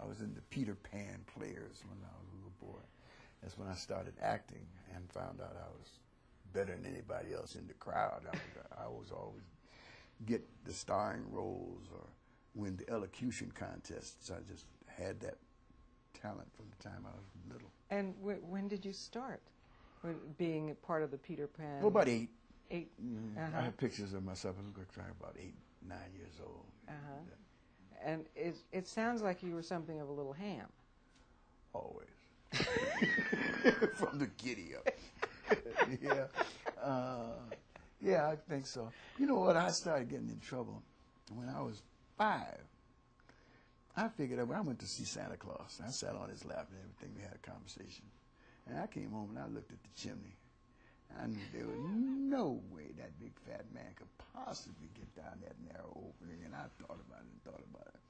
was in the Peter Pan Players when I was a little boy. That's when I started acting and found out I was better than anybody else in the crowd. I was always get the starring roles or win the elocution contests. I just had that talent from the time I was little. And when did you start being part of the Peter Pan? Well, about 8. 8. I have pictures of myself. I look like about 8, 9 years old. And it sounds like you were something of a little ham. Always. From the giddy up. Yeah, I think so. You know what? I started getting in trouble when I was 5. I figured out, I went to see Santa Claus. I sat on his lap and everything. We had a conversation. And I came home and I looked at the chimney. I knew there was no way that big fat man could possibly get down that narrow opening. And I thought about it and thought about it.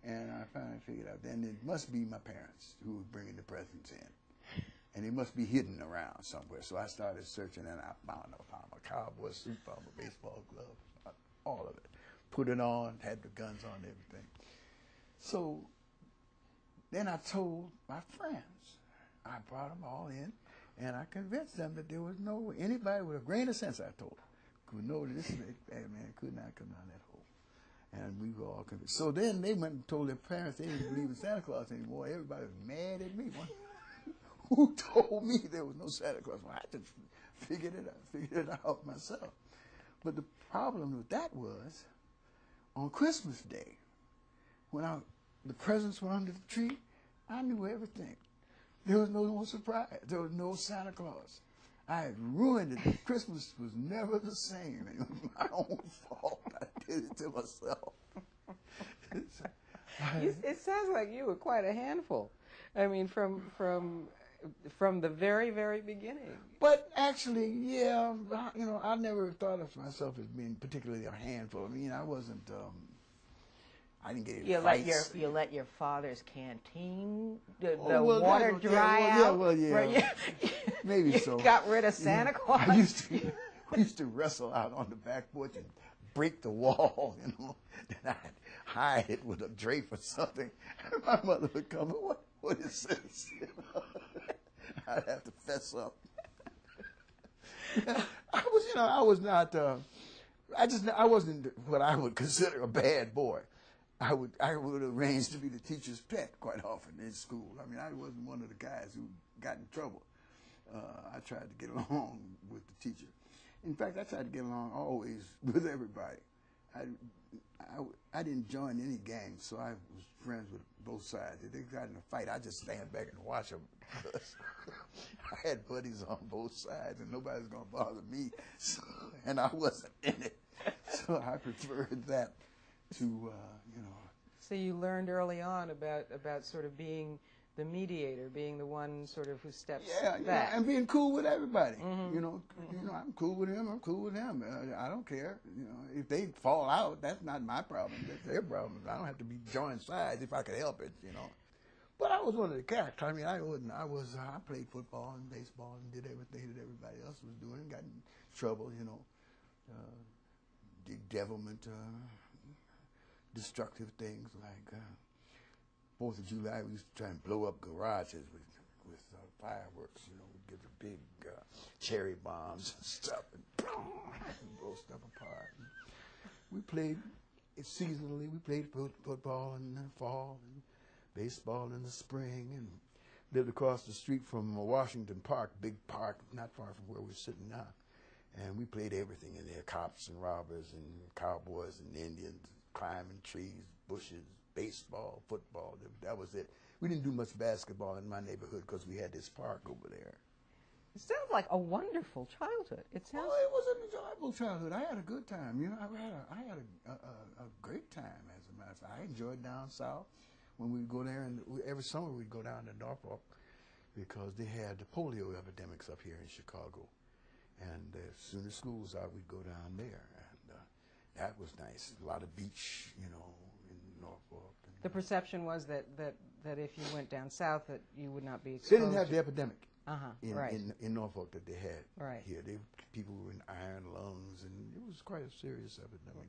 And I finally figured out, then it must be my parents who were bringing the presents in. And they must be hidden around somewhere. So I started searching, and I found a cowboy suit, found a baseball glove, all of it. Put it on, had the guns on, everything. So then I told my friends. I brought them all in, and I convinced them that there was no way, anybody with a grain of sense, I told them, could know that this big bad man could not come down that hole. And we were all convinced. So then they went and told their parents they didn't believe in Santa Claus anymore. Everybody was mad at me. Who told me there was no Santa Claus? Well, I just figured it out myself. But the problem with that was, on Christmas Day, when the presents were under the tree, I knew everything. There was no more surprise. There was no Santa Claus. I had ruined it. Christmas was never the same. It was my own fault. I did it to myself. It sounds like you were quite a handful. I mean, from the very, very beginning. But actually, yeah, you know, I never thought of myself as being particularly a handful. I mean, I wasn't. I didn't get any fights. You let your father's canteen, the well, water dry out. Well, yeah. Maybe so. You got rid of Santa Claus. We used to wrestle out on the back porch and break the wall, you know. Then I'd hide it with a drape or something. And my mother would come, what is this? You know? I'd have to fess up. I wasn't what I would consider a bad boy. I would arrange to be the teacher's pet quite often in school. I mean, I wasn't one of the guys who got in trouble. I tried to get along with the teacher. In fact, I tried to get along always with everybody. I didn't join any gangs, so I was friends with both sides. If they got in a fight, I just stand back and watch them. I had buddies on both sides, and nobody's going to bother me, and I wasn't in it. So I preferred that to, you know. So you learned early on about sort of being the mediator, being the one sort of who steps back. And being cool with everybody. You know, I'm cool with him. I'm cool with him. I don't care. You know, if they fall out, that's not my problem. That's their problem. I don't have to be joining sides if I could help it. You know. But I was one of the characters. I mean, I played football and baseball and did everything that everybody else was doing. Got in trouble. You know, devilment, destructive things like. 4th of July, we used to try and blow up garages with fireworks. You know, we'd get the big cherry bombs and stuff and blow stuff apart. And we played seasonally. We played football in the fall and baseball in the spring, and lived across the street from Washington Park, big park, not far from where we're sitting now. And we played everything in there: cops and robbers and cowboys and Indians, climbing trees, bushes. Baseball, football, that was it. We didn't do much basketball in my neighborhood because we had this park over there. It sounds like a wonderful childhood. It sounds. Oh, it was an enjoyable childhood. I had a good time. You know, I had a great time. As a matter of fact, I enjoyed down south when we'd go there, and every summer we'd go down to Norfolk because they had the polio epidemics up here in Chicago, and as soon as school was out, we'd go down there, and that was nice. A lot of beach, you know. Norfolk. The perception was that if you went down south that you would not be exposed. They didn't have the epidemic in Norfolk that they had right. here. People were in iron lungs, and it was quite a serious epidemic.